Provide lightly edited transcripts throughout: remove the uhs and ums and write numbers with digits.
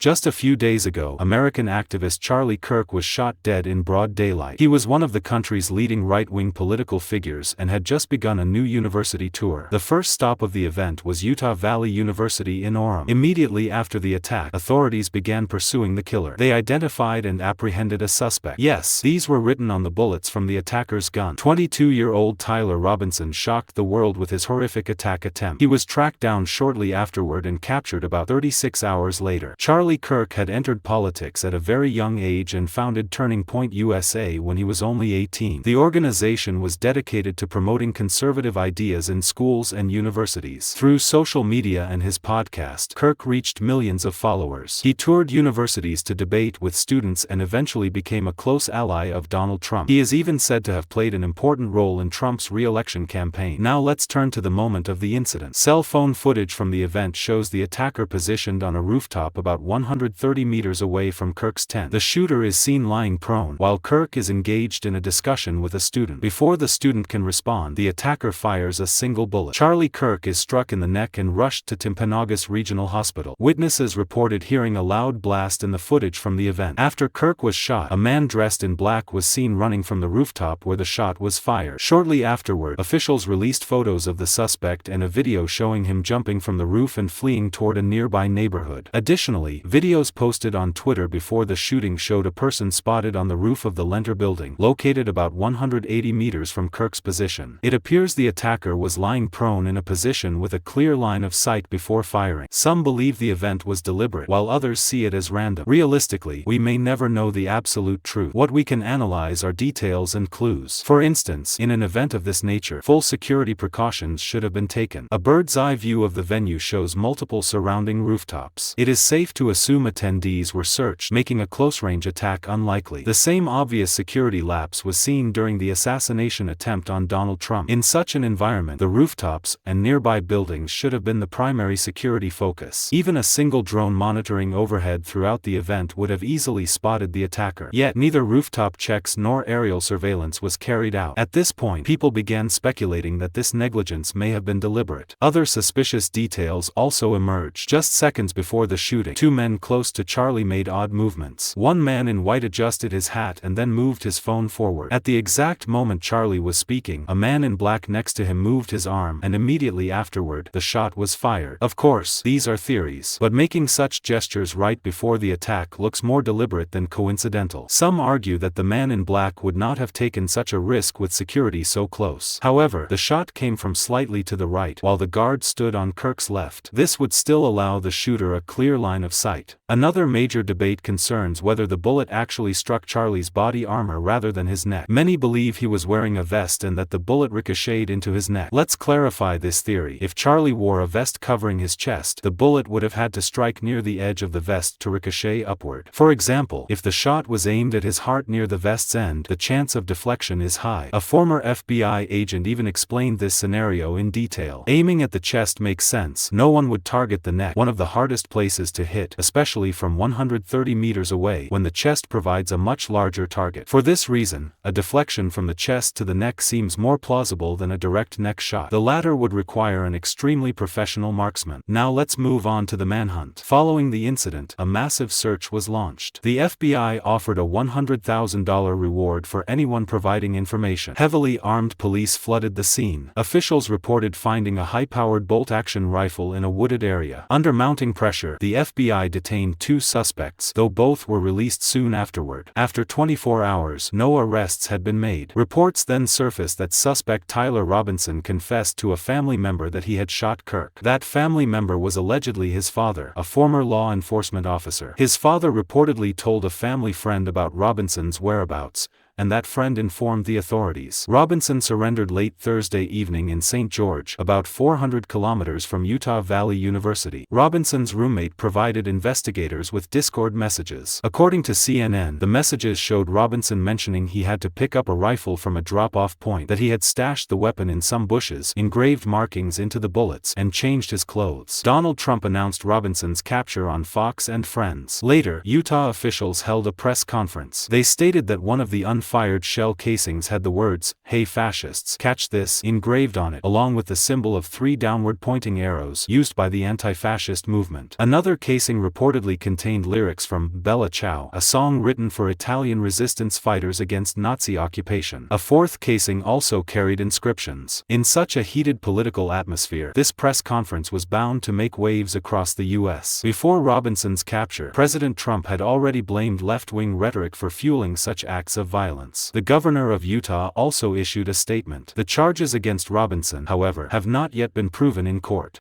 Just a few days ago, American activist Charlie Kirk was shot dead in broad daylight. He was one of the country's leading right-wing political figures and had just begun a new university tour. The first stop of the event was Utah Valley University in Orem. Immediately after the attack, authorities began pursuing the killer. They identified and apprehended a suspect. Yes, these were written on the bullets from the attacker's gun. 22-year-old Tyler Robinson shocked the world with his horrific attack attempt. He was tracked down shortly afterward and captured about 36 hours later. Charlie Kirk had entered politics at a very young age and founded Turning Point USA when he was only 18. The organization was dedicated to promoting conservative ideas in schools and universities. Through social media and his podcast, Kirk reached millions of followers. He toured universities to debate with students and eventually became a close ally of Donald Trump. He is even said to have played an important role in Trump's re-election campaign. Now let's turn to the moment of the incident. Cell phone footage from the event shows the attacker positioned on a rooftop about 130 meters away from Kirk's tent. The shooter is seen lying prone, while Kirk is engaged in a discussion with a student. Before the student can respond, the attacker fires a single bullet. Charlie Kirk is struck in the neck and rushed to Timpanogos Regional Hospital. Witnesses reported hearing a loud blast in the footage from the event. After Kirk was shot, a man dressed in black was seen running from the rooftop where the shot was fired. Shortly afterward, officials released photos of the suspect and a video showing him jumping from the roof and fleeing toward a nearby neighborhood. Additionally, videos posted on Twitter before the shooting showed a person spotted on the roof of the Lenter building, located about 180 meters from Kirk's position. It appears the attacker was lying prone in a position with a clear line of sight before firing. Some believe the event was deliberate, while others see it as random. Realistically, we may never know the absolute truth. What we can analyze are details and clues. For instance, in an event of this nature, full security precautions should have been taken. A bird's-eye view of the venue shows multiple surrounding rooftops. It is safe to assume attendees were searched, making a close-range attack unlikely. The same obvious security lapse was seen during the assassination attempt on Donald Trump. In such an environment, the rooftops and nearby buildings should have been the primary security focus. Even a single drone monitoring overhead throughout the event would have easily spotted the attacker. Yet neither rooftop checks nor aerial surveillance was carried out. At this point, people began speculating that this negligence may have been deliberate. Other suspicious details also emerged. Just seconds before the shooting, two men close to Charlie made odd movements. One man in white adjusted his hat and then moved his phone forward. At the exact moment Charlie was speaking, a man in black next to him moved his arm, and immediately afterward, the shot was fired. Of course, these are theories, but making such gestures right before the attack looks more deliberate than coincidental. Some argue that the man in black would not have taken such a risk with security so close. However, the shot came from slightly to the right, while the guard stood on Kirk's left. This would still allow the shooter a clear line of sight. Another major debate concerns whether the bullet actually struck Charlie's body armor rather than his neck. Many believe he was wearing a vest and that the bullet ricocheted into his neck. Let's clarify this theory. If Charlie wore a vest covering his chest, the bullet would have had to strike near the edge of the vest to ricochet upward. For example, if the shot was aimed at his heart near the vest's end, the chance of deflection is high. A former FBI agent even explained this scenario in detail. Aiming at the chest makes sense. No one would target the neck, one of the hardest places to hit, especially from 130 meters away, when the chest provides a much larger target. For this reason, a deflection from the chest to the neck seems more plausible than a direct neck shot. The latter would require an extremely professional marksman. Now let's move on to the manhunt. Following the incident, a massive search was launched. The FBI offered a $100,000 reward for anyone providing information. Heavily armed police flooded the scene. Officials reported finding a high-powered bolt-action rifle in a wooded area. Under mounting pressure, the FBI detained two suspects, though both were released soon afterward. After 24 hours, no arrests had been made. Reports then surfaced that suspect Tyler Robinson confessed to a family member that he had shot Kirk. That family member was allegedly his father, a former law enforcement officer. His father reportedly told a family friend about Robinson's whereabouts, and that friend informed the authorities. Robinson surrendered late Thursday evening in St. George, about 400 kilometers from Utah Valley University. Robinson's roommate provided investigators with Discord messages. According to CNN, the messages showed Robinson mentioning he had to pick up a rifle from a drop-off point, that he had stashed the weapon in some bushes, engraved markings into the bullets, and changed his clothes. Donald Trump announced Robinson's capture on Fox and Friends. Later, Utah officials held a press conference. They stated that one of the unfounded fired shell casings had the words, "Hey fascists, catch this," engraved on it, along with the symbol of 3 downward-pointing arrows used by the anti-fascist movement. Another casing reportedly contained lyrics from Bella Ciao, a song written for Italian resistance fighters against Nazi occupation. A fourth casing also carried inscriptions. In such a heated political atmosphere, this press conference was bound to make waves across the U.S. Before Robinson's capture, President Trump had already blamed left-wing rhetoric for fueling such acts of violence. The governor of Utah also issued a statement. The charges against Robinson, however, have not yet been proven in court.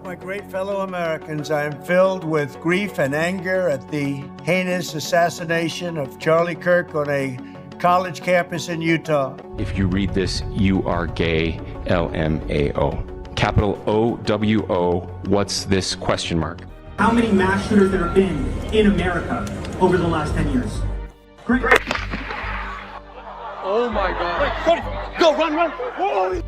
My great fellow Americans, I am filled with grief and anger at the heinous assassination of Charlie Kirk on a college campus in Utah. If you read this, you are gay, LMAO. Capital OWO, what's this question mark? How many mass shooters there have been in America over the last 10 years? Great. Oh my God. Go, run. Whoa.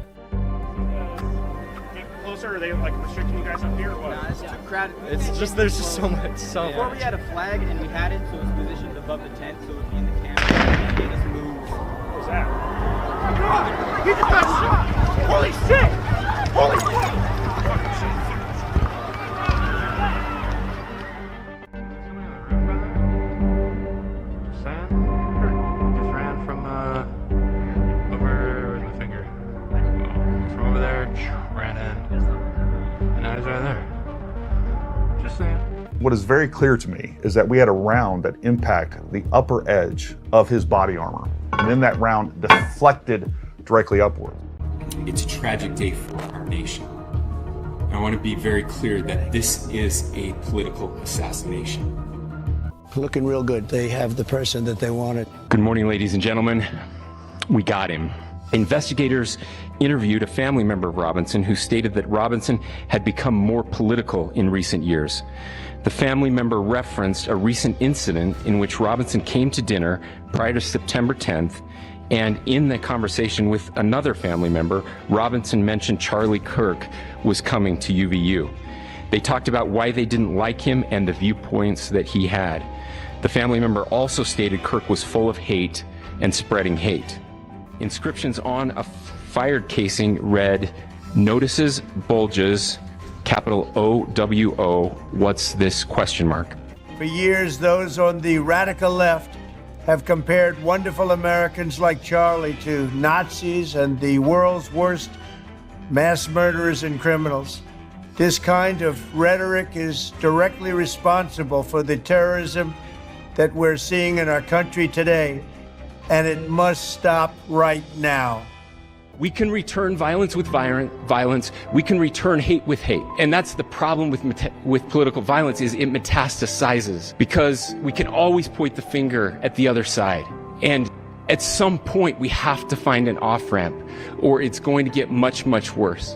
Get closer, are they like restricting you guys up here or what? Nah, it's too crowded. It's just, there's just so much. Before we had a flag and we had it so it was positioned above the tent so it would be in the camera and made us move. What was that? Oh my God! He just got shot! Holy shit! Holy shit! Just ran from over, where's my finger? From over there, ran in, and now he's right there. Just saying. What is very clear to me is that we had a round that impacted the upper edge of his body armor, and then that round deflected directly upward. It's a tragic day for our nation. I want to be very clear that this is a political assassination. Looking real good. They have the person that they wanted. Good morning, ladies and gentlemen. We got him. Investigators interviewed a family member of Robinson who stated that Robinson had become more political in recent years. The family member referenced a recent incident in which Robinson came to dinner prior to September 10th, and in the conversation with another family member, Robinson mentioned Charlie Kirk was coming to UVU. They talked about why they didn't like him and the viewpoints that he had. The family member also stated Kirk was full of hate and spreading hate. Inscriptions on a fired casing read, "Notices bulges, capital OWO, what's this question mark?" For years, those on the radical left have compared wonderful Americans like Charlie to Nazis and the world's worst mass murderers and criminals. This kind of rhetoric is directly responsible for the terrorism that we're seeing in our country today, and it must stop right now. We can return violence with violence. We can return hate with hate. And that's the problem with political violence, is it metastasizes, because we can always point the finger at the other side. And at some point, we have to find an off-ramp, or it's going to get much, much worse.